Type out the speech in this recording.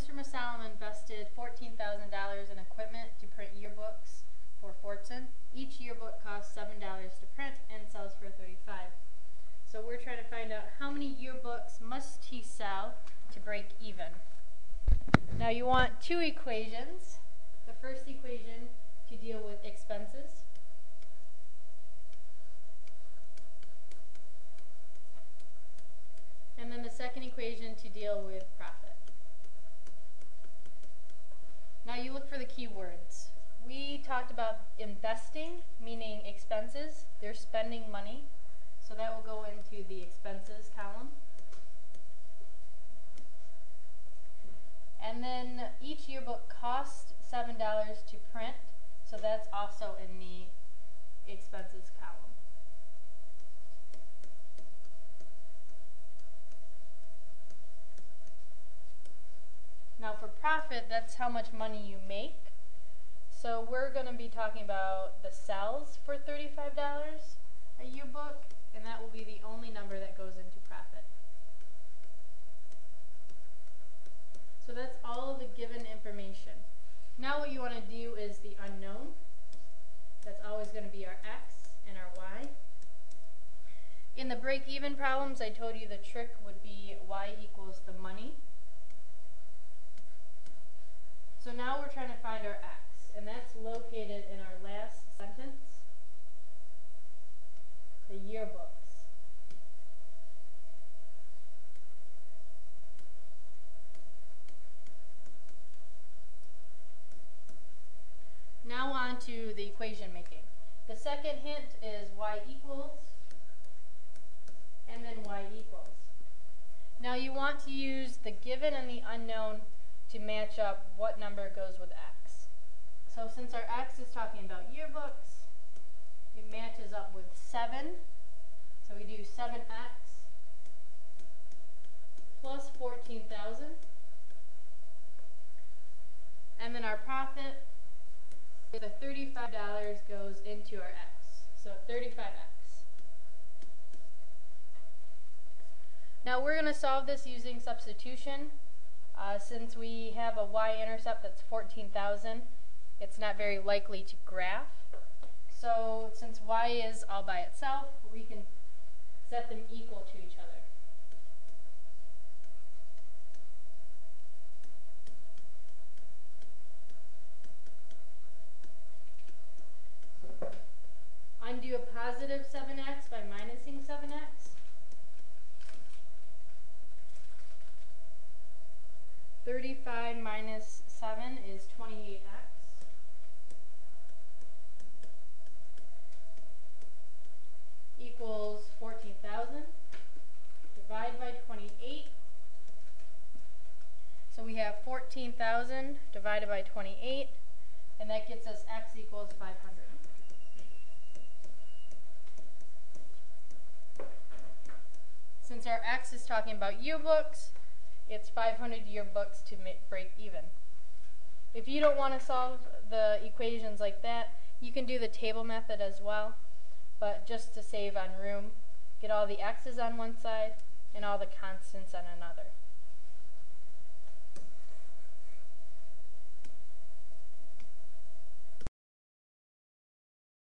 Mr. Masalam invested $14,000 in equipment to print yearbooks for Fortson. Each yearbook costs $7 to print and sells for $35. So we're trying to find out how many yearbooks must he sell to break even. Now you want two equations. The first equation to deal with expenses. And then the second equation to deal with profit. Now you look for the key words. We talked about investing, meaning expenses. They're spending money. So that will go into the expenses column. And then each yearbook costs $7 to print. So that's also in the expenses column. Now for profit, that's how much money you make. So we're going to be talking about the sales for $35 a yearbook, and that will be the only number that goes into profit. So that's all of the given information. Now what you want to do is the unknown. That's always going to be our x and our y. In the break-even problems, I told you the trick would be y equals the money. So now we're trying to find our x, and that's located in our last sentence, the yearbooks. Now on to the equation making. The second hint is y equals, and then y equals. Now you want to use the given and the unknown to match up what number goes with x. So since our x is talking about yearbooks, it matches up with 7. So we do 7x plus 14,000. And then our profit, the $35 goes into our x. So 35x. Now we're going to solve this using substitution. Since we have a y-intercept that's 14,000, it's not very likely to graph. So since y is all by itself, we can set them equal to each other. Undo a positive 7x by minusing 7x. 35 minus 7 is 28x. Equals 14,000. Divide by 28. So we have 14,000 divided by 28, and that gets us x equals 500. Since our x is talking about yearbooks, it's 500 yearbooks to break even. If you don't want to solve the equations like that, you can do the table method as well, but just to save on room, get all the x's on one side and all the constants on another.